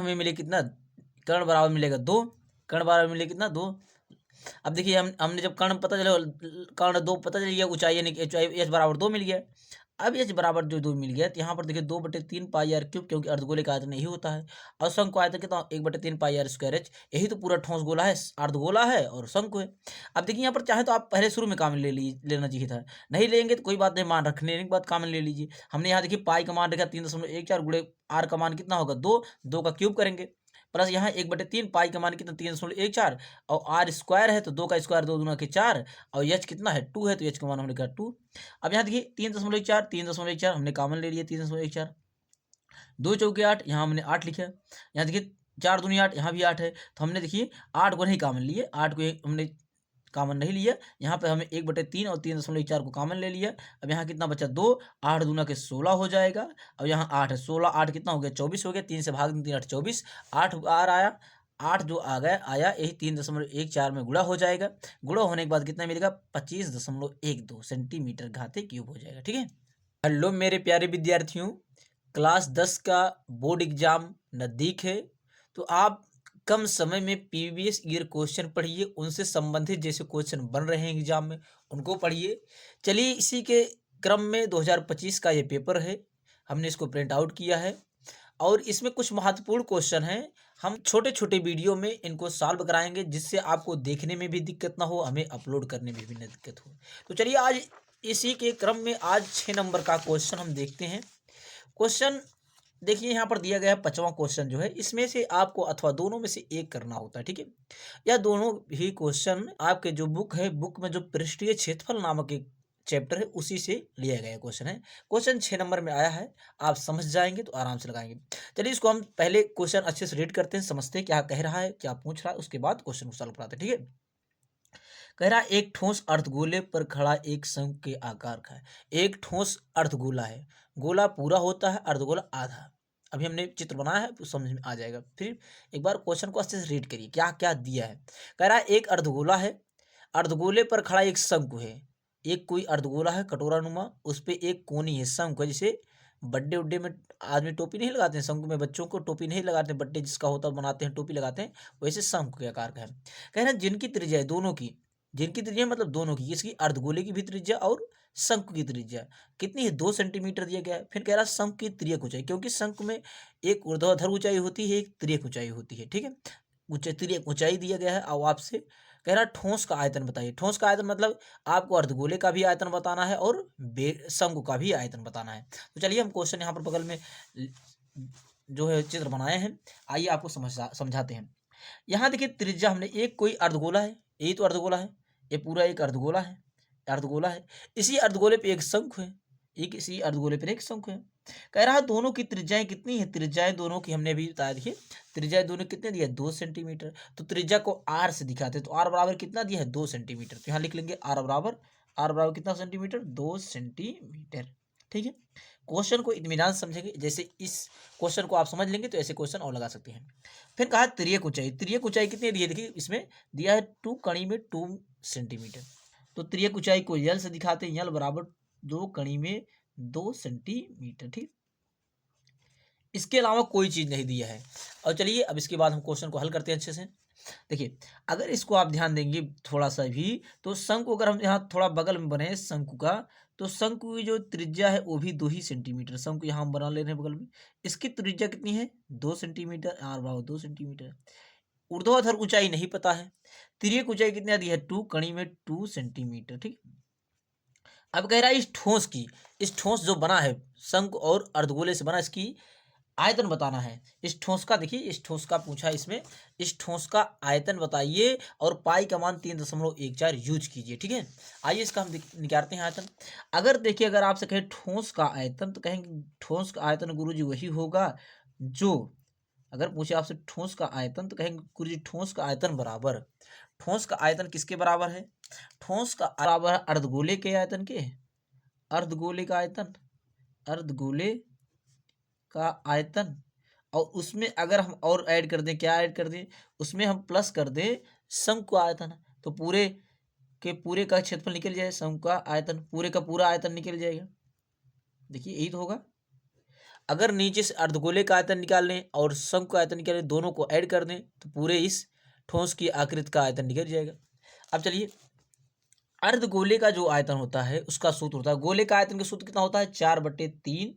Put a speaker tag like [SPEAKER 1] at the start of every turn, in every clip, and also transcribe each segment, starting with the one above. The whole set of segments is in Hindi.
[SPEAKER 1] में मिले कितना, कर्ण बराबर मिलेगा 2, कर्ण बराबर मिले कितना 2। अब देखिए हमने जब कर्ण पता चला, कर्ण 2 पता चल गया, ऊंचाई यानी कि एच बराबर 2 मिल गया। अब एच बराबर जो 2 मिल गया, तो यहाँ पर देखिए 2/3 पाई आर क्यूब, क्योंकि अर्धगोले का आयतन यही होता है। और शंकु आयतन कितना, 1/3 पाई आर स्क्वायर एच। यही तो पूरा ठोस गोला है, अर्धगोला है और शंकु है। अब देखिए यहाँ पर चाहे तो आप पहले शुरू में कॉमन लेना चाहिए था, नहीं लेंगे तो कोई बात नहीं, मान रखने के बाद कॉमन ले लीजिए। हमने यहाँ देखिए पाई का मान रखा 3.14 गुणे आर का मान कितना होगा 2, 2 का क्यूब करेंगे, प्लस यहाँ 1/3 पाई का मान कितना 3.14, और आर स्क्वायर है तो 2 का स्क्वायर 2 दूना के 4, और एच कितना है 2 है, तो एच का मान हमने कहा 2। अब यहाँ देखिए 3.4 हमने कॉमन ले लिया 3.14, 2 चौके 8, यहाँ हमने 8 लिखा। यहाँ देखिए 4 दूनी 8, यहाँ भी 8 है, तो हमने देखिए 8 को नहीं कॉमन लिए, 8 को हमने कॉमन नहीं लिया। यहाँ पे हमें 1/3 और 3.4 को कॉमन ले लिया। अब यहाँ कितना बचा 2, 8 दूना के 16 हो जाएगा। अब यहाँ 8 है, 16 8 कितना हो गया 24 हो गया, 3 से भाग 3 8 24, 8 बार आया, 8 जो आ गया आया यही 3.14 में गुणा हो जाएगा। गुणा होने के बाद कितना मिलेगा 25.12 सेंटीमीटर घाते क्यूब हो जाएगा। ठीक है। हेलो मेरे प्यारे विद्यार्थियों, क्लास 10 का बोर्ड एग्जाम नज़दीक है, तो आप कम समय में प्रीवियस ईयर क्वेश्चन पढ़िए, उनसे संबंधित जैसे क्वेश्चन बन रहे हैं एग्जाम में उनको पढ़िए। चलिए इसी के क्रम में 2025 का ये पेपर है, हमने इसको प्रिंट आउट किया है और इसमें कुछ महत्वपूर्ण क्वेश्चन हैं। हम छोटे छोटे वीडियो में इनको सॉल्व कराएंगे, जिससे आपको देखने में भी दिक्कत ना हो, हमें अपलोड करने में भी ना दिक्कत हो। तो चलिए आज इसी के क्रम में आज 6 नंबर का क्वेश्चन हम देखते हैं। क्वेश्चन देखिए यहाँ पर दिया गया है 5वां क्वेश्चन जो है, इसमें से आपको अथवा दोनों में से एक करना होता है। ठीक है, यह दोनों ही क्वेश्चन आपके जो बुक है, बुक में जो पृष्ठीय क्षेत्रफल नामक एक चैप्टर है उसी से लिया गया क्वेश्चन है। क्वेश्चन 6 नंबर में आया है, आप समझ जाएंगे तो आराम से लगाएंगे। चलिए इसको हम पहले क्वेश्चन अच्छे से रीड करते हैं, समझते हैं क्या कह रहा है, क्या पूछ रहा है, उसके बाद क्वेश्चन को सॉल्व कराते हैं। ठीक है, कह रहा एक ठोस अर्धगोले पर खड़ा एक शंख के आकार का है। एक ठोस अर्धगोला है, गोला पूरा होता है, अर्धगोला आधा। अभी हमने चित्र बनाया है तो समझ में आ जाएगा। फिर एक बार क्वेश्चन को अच्छे से रीड करिए, क्या क्या दिया है। कह रहा है एक अर्धगोला है, अर्धगोले पर खड़ा एक शंकु है। एक कोई अर्धगोला है कटोरा नुमा, उस पर एक कोनी है, शंकु है। जैसे बर्थडे उड्डे में आदमी टोपी नहीं लगाते हैं, शंकु में बच्चों को टोपी नहीं लगाते, बर्थडे जिसका होता है बनाते हैं टोपी लगाते हैं, वैसे शंकु के आकार का है। कह रहे हैं जिनकी त्रिज्या है दोनों की, जिनकी त्रिज्या मतलब दोनों की, इसकी अर्धगोले की भी त्रिज्या और शंकु की त्रिज्या कितनी है 2 सेंटीमीटर दिया गया है। फिर कह रहा है शंकु की तिर्यक ऊंचाई, क्योंकि शंकु में एक ऊर्ध्वाधर ऊंचाई होती है, एक तिर्यक ऊंचाई होती है। ठीक है, तिर्यक ऊंचाई दिया गया है। और आपसे कह रहा है ठोस का आयतन बताइए। ठोस का आयतन मतलब आपको अर्धगोले का भी आयतन बताना है और शंकु का भी आयतन बताना है। तो चलिए हम क्वेश्चन यहाँ पर बगल में जो है चित्र बनाए हैं, आइए आपको समझाते हैं। यहाँ देखिए त्रिज्या हमने, एक कोई अर्धगोला है, यही तो अर्धगोला है, ये पूरा एक अर्धगोला है, अर्धगोला है। इसी अर्धगोले पे एक शंकु है, एक इसी अर्धगोले पर एक शंकु है। कह रहा है दोनों की त्रिज्याएं कितनी है, त्रिज्याएं दोनों की हमने अभी बताया। देखिए त्रिज्याएं दोनों कितने दिया 2 सेंटीमीटर। तो त्रिज्या को आर से दिखाते हैं, तो आर बराबर कितना दिया है 2 सेंटीमीटर। तो यहाँ लिख लेंगे आर बराबर कितना सेंटीमीटर 2 सेंटीमीटर। ठीक है, क्वेश्चन को इत्मीनान समझेंगे, जैसे इस क्वेश्चन को आप समझ लेंगे तो ऐसे क्वेश्चन और लगा सकते हैं। फिर कहा तिर्यक ऊंचाई, तिर्यक ऊंचाई कितनी दी है, देखिए इसमें दिया है 2 कणी में 2 सेंटीमीटर। तो तिर्यक ऊंचाई को यल से दिखाते हैं, यल बराबर 2 कणी में 2 सेंटीमीटर। ठीक, इसके अलावा कोई चीज नहीं दिया है। और चलिए अब इसके बाद हम क्वेश्चन को हल करते हैं अच्छे से। देखिए अगर इसको आप ध्यान देंगे थोड़ा सा भी, तो शंकु अगर हम यहाँ थोड़ा बगल में बने शंकु का, तो शंकु की जो त्रिज्या है वो भी 2 ही सेंटीमीटर। शंकु यहाँ हम बना ले रहे हैं बगल में, इसकी त्रिज्या कितनी है 2 सेंटीमीटर, आर बराबर 2 सेंटीमीटर। ऊर्ध्वाधर ऊंचाई नहीं पता है, तिर्यक ऊंचाई कितनी दी है 2 कणी में 2 सेंटीमीटर। ठीक, अब कह रहा है इस ठोस जो बना है शंकु और अर्धगोले से बना, इसकी आयतन बताना है। इस ठोस का, देखिए इस ठोस का पूछा इसमें, इस ठोस का आयतन बताइए और पाई का मान 3.14 यूज कीजिए। ठीक है, आइए इसका हम निकालते हैं आयतन। अगर देखिए अगर आपसे कहे ठोस का आयतन, तो कहेंगे ठोस का आयतन गुरुजी वही होगा जो, अगर पूछे आपसे ठोस का आयतन तो कहेंगे गुरुजी ठोस का आयतन बराबर, ठोस का आयतन किसके बराबर है, ठोस का बराबर है अर्धगोले के आयतन के, अर्धगोले का आयतन, अर्धगोले का आयतन। और उसमें अगर हम और ऐड कर दें, क्या ऐड कर दें, उसमें हम प्लस कर दें शंकु आयतन, तो पूरे के पूरे का क्षेत्रफल निकल जाए, शंकु का आयतन पूरे का पूरा आयतन निकल जाएगा। देखिए यही तो होगा। अगर नीचे से अर्धगोले का आयतन निकाल लें और शंकु का आयतन निकाल लें, दोनों को ऐड कर दें तो पूरे इस ठोस की आकृति का आयतन निकल जाएगा। अब चलिए, अर्धगोले का जो आयतन होता है उसका सूत्र होता है, गोले का आयतन का सूत्र कितना होता है, 4/3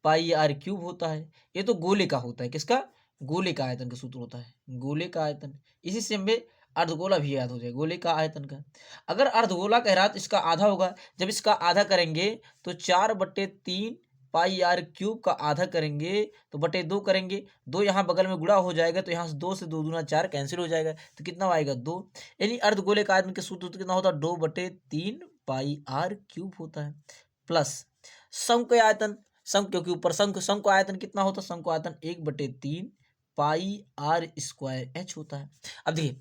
[SPEAKER 1] पाई आर क्यूब होता है। ये तो गोले का होता है, किसका, गोले का आयतन का सूत्र होता है, गोले का आयतन। इसी से हमें अर्धगोला भी याद हो जाए, गोले का आयतन का। अगर अर्धगोला कह रहा तो इसका आधा होगा, जब इसका आधा करेंगे तो 4/3 पाई आर क्यूब का आधा करेंगे तो बटे 2 करेंगे, 2 यहाँ बगल में गुणा हो जाएगा तो यहाँ से 2 से 2 दूना 4 कैंसिल हो जाएगा, तो कितना आएगा 2। यानी अर्धगोले का आयतन के सूत्र तो कितना होता है, 2/3 पाई आर क्यूब होता है। प्लस शंकु का आयतन, शंकु क्योंकि ऊपर शंकु, शंकु आयतन कितना होता है, शंकु आयतन 1/3 पाई आर स्क्वायर एच होता है। अब देखिए,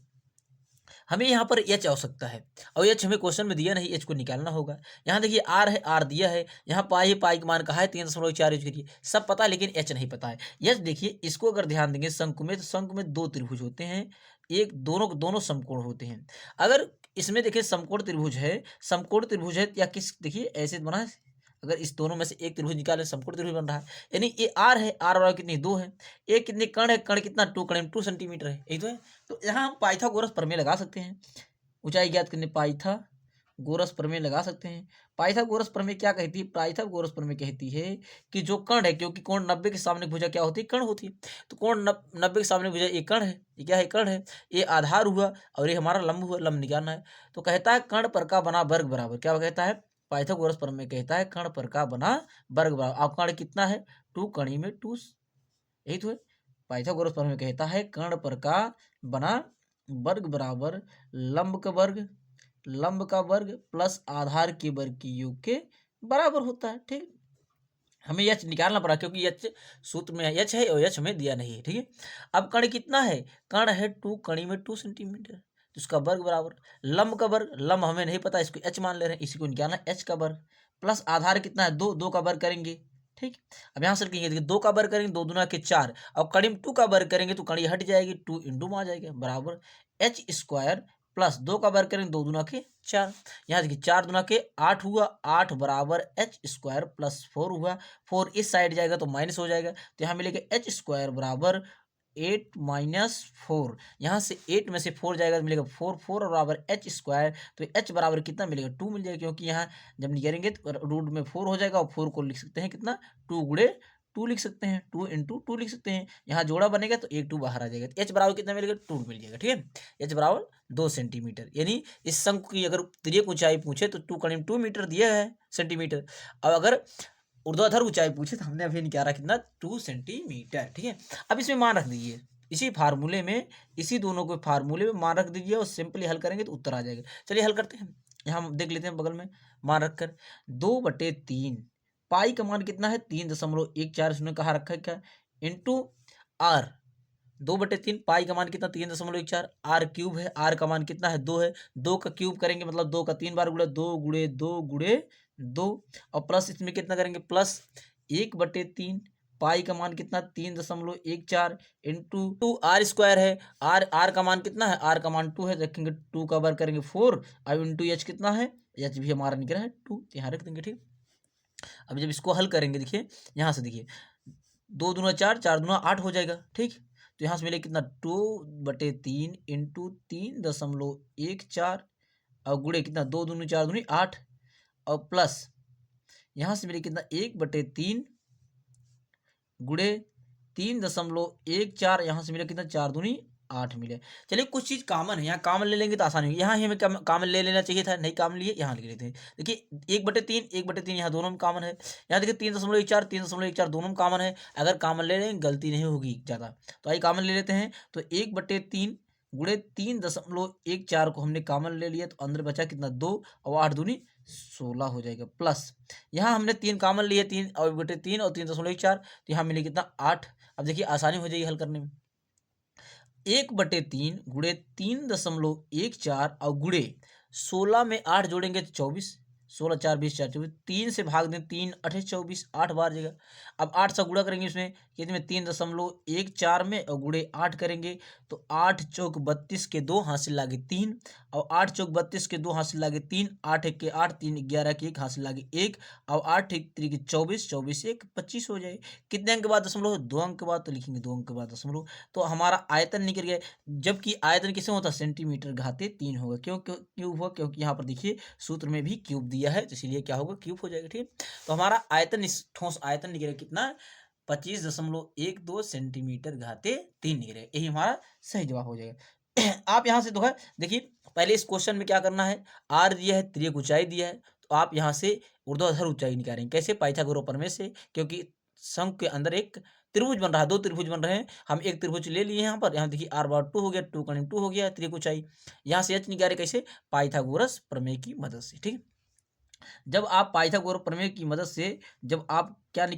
[SPEAKER 1] हमें यहाँ पर एच आवश्यकता है और एच हमें क्वेश्चन में दिया नहीं, एच को निकालना होगा। यहाँ देखिए आर है, आर दिया है, यहाँ पाई है, पाई का मान कहा है 3.4 यूज करिए, सब पता है लेकिन एच नहीं पता है। एच देखिए, इसको अगर ध्यान देंगे शंकु में, तो शंकु में 2 त्रिभुज होते हैं, एक दोनों दोनों समकोण होते हैं। अगर इसमें देखिए समकोण त्रिभुज है, समकोण त्रिभुज है या किस, देखिए ऐसे बना है, अगर इस दोनों में से एक त्रिभुज निकाले समकोण त्रिभुज बन रहा है, यानी ये आर है, आर बराबर कितनी 2 है, एक कितने कण है, कण कितना 2 कण 2 सेंटीमीटर है, यही तो है। तो यहाँ हम पाइथागोरस प्रमेय लगा सकते हैं, ऊंचाई ज्ञात करने पाइथागोरस प्रमेय लगा सकते हैं। पाइथागोरस प्रमेय क्या कहती है, पाइथागोरस प्रमेय कहती है कि जो कण है, क्योंकि कोण 90 के सामने भुजा क्या होती है, कण होती है, तो कोण 90 के सामने भुजा ये कण है, ये क्या है, कण है, ये आधार हुआ और ये हमारा लंब हुआ, लंब निकालना है। तो कहता है कण पर का बना वर्ग बराबर, क्या कहता है, पाइथागोरस प्रमेय कहता है कण पर का बना वर्ग बराबर। अब कण कितना है, 2 कणी में 2, यही तो है। पाइथागोरस प्रमेय कहता है कण पर का बना वर्ग बराबर लंब का वर्ग, लंब का वर्ग प्लस आधार के वर्ग की योग के बराबर होता है। ठीक, हमें एच निकालना पड़ा क्योंकि एच सूत्र में एच है और एच हमें दिया नहीं है। ठीक है, अब कण कितना है, कण है 2 कणी में 2 सेंटीमीटर, तो इसका वर्ग बराबर लंब का वर्ग, लंब हमें नहीं पता, इसको एच मान ले रहे हैं, इसी को निकालना एच का वर्ग प्लस आधार कितना है 2, 2 का वर्ग करेंगे। ठीक, अब यहाँ से लिखेंगे, देखिए 2 का वर्ग करेंगे 2 दूना के 4, और कड़ी में 2 का वर्ग करेंगे तो कड़ी हट जाएगी, 2 इंटू में आ जाएगा बराबर एच स्क्वायर प्लस 2 का वर्ग करेंगे 2 दूना के 4, यहाँ देखिए 4 दूना के 8 हुआ, 8 बराबर एच स्क्वायर प्लस 4 हुआ, 4 इस साइड जाएगा तो माइनस हो जाएगा, तो यहाँ मिलेगा एच स्क्वायर बराबर 8 माइनस 4, यहाँ से 8 में से 4 जाएगा तो मिलेगा 4, 4 बराबर एच स्क्वायर, तो एच बराबर कितना मिलेगा 2 मिल जाएगा, क्योंकि यहाँ जब निकालेंगे तो रूट में 4 हो जाएगा और 4 को लिख सकते हैं कितना 2 गुणे 2 लिख सकते हैं, 2 इंटू 2 लिख सकते हैं, यहाँ जोड़ा बनेगा तो 1 2 बाहर आ जाएगा, तो एच बराबर कितना मिलेगा 2 मिल जाएगा। ठीक है, एच बराबर 2 सेंटीमीटर, यानी इस शंकु की अगर तिर्यक ऊंचाई पूछे तो 2 करीब 2 मीटर दिया है सेंटीमीटर, और अगर ऊर्ध्वाधर ऊंचाई पूछे तो हमने अभी निकाला कितना 2 सेंटीमीटर। ठीक है, अब इसमें मान रख दीजिए, इसी फार्मूले में, इसी दोनों को फार्मूले में मान रख दीजिए और सिंपली हल करेंगे तो उत्तर आ जाएगा। चलिए हल करते हैं, यहाँ हम देख लेते हैं बगल में मान रखकर 2/3 पाई का मान कितना है 3.14, इसने कहा रखा है क्या, इंटू आर, 2/3 पाई का मान कितना 3.14, आर क्यूब है, आर का मान कितना है 2 है, 2 का क्यूब करेंगे मतलब 2 का 3 बार गुणा, 2 गुणे 2 गुणे 2, और प्लस इसमें कितना करेंगे प्लस 1/3 पाई का मान कितना 3.14 इंटू 2 आर स्क्वायर है, आर का मान कितना है, आर का मान 2 है, रखेंगे 2 का बार करेंगे 4, अब इंटू एच कितना है, एच भी हमारा निकला है 2, यहाँ रख देंगे। ठीक, अब जब इसको हल करेंगे देखिए, यहाँ से देखिए 2 दूना 4, 4 दूना 8 हो जाएगा। ठीक, तो यहाँ से मिले कितना 2/3 इंटू 3.14 और गुणे कितना 2 दूनी 4 दूनी 8, और प्लस यहाँ से मिले कितना 1/3 गुणे 3.14, यहाँ से मिले कितना 4 दूनी 8 मिले। चलिए कुछ चीज़ कॉमन है, यहाँ कॉमन ले लेंगे तो आसानी होगी, यहाँ ही हमें कॉमन ले लेना चाहिए था, नहीं कॉमन लिए, यहाँ लिख लेते हैं। देखिए 1/3 यहाँ दोनों में कॉमन है, यहाँ देखिए 3.14 दोनों में कॉमन है, अगर कॉमन ले लेंगे गलती नहीं होगी ज़्यादा, तो आइए कॉमन ले लेते हैं। तो 1/3 गुणे 3.14 को हमने कॉमन ले लिया, तो अंदर बचा कितना 2, और 8 दूनी 16 हो जाएगा, प्लस यहाँ हमने 3 कॉमन लिए, 3 और 1/3 और 3.14, तो यहाँ मिले कितना 8। अब देखिए आसानी हो जाएगी हल करने में, 1/3 गुणे 3.14 और गुणे 16 में 8 जोड़ेंगे तो 24, 16 4 20 4 24, 3 से भाग दें, 3 8 24, 8 बार जगह। अब 8 से गुणा करेंगे इसमें कितने में 3.14 में, और गुणे 8 करेंगे तो 8 चौक 32 के 2 हासिल लागे 3, और 8 चौक 32 के 2 हासिल लागे 3, 8 एक के 8, 3 11 के 1 हासिल लागे 1, और 8 एक 3 के 24, 24 1 25 हो जाए। कितने अंक के बाद दशमलव? 2 अंक के बाद, तो लिखेंगे 2 अंक के बाद दशमलव। तो हमारा आयतन निकल गया, जबकि आयतन किसमें होता है? सेंटीमीटर घाते 3 होगा। क्यों क्यों क्यूब हुआ? क्योंकि यहाँ पर देखिए सूत्र में भी क्यूब दिया है, तो इसलिए क्या होगा? क्यूब हो जाएगा। ठीक, तो हमारा आयतन, इस ठोस आयतन निकलेगा कितना? 25.12 सेंटीमीटर घाते 3 निकलेगा। यही हमारा सही जवाब हो जाएगा। आप यहाँ से देखिए, पहले इस क्वेश्चन में क्या करना है, आर दिया है, तिर्यक ऊंचाई दिया है, तो आप यहाँ से ऊर्ध्वाधर ऊंचाई निकालेंगे। कैसे? पाइथागोरस प्रमेय से, क्योंकि शंकु के अंदर एक त्रिभुज बन रहा है, 2 त्रिभुज बन रहे हैं, हम एक त्रिभुज ले लिए यहाँ पर। यहाँ देखिए r बराबर 2 हो गया, 2 × 2 हो गया त्रिभुज ऊंचाई। यहाँ से h निकाले कैसे? पाइथागोरस प्रमेय की मदद से। ठीक, जब आप पाइथागोरस प्रमेय की मदद से जब आप क्या निकाल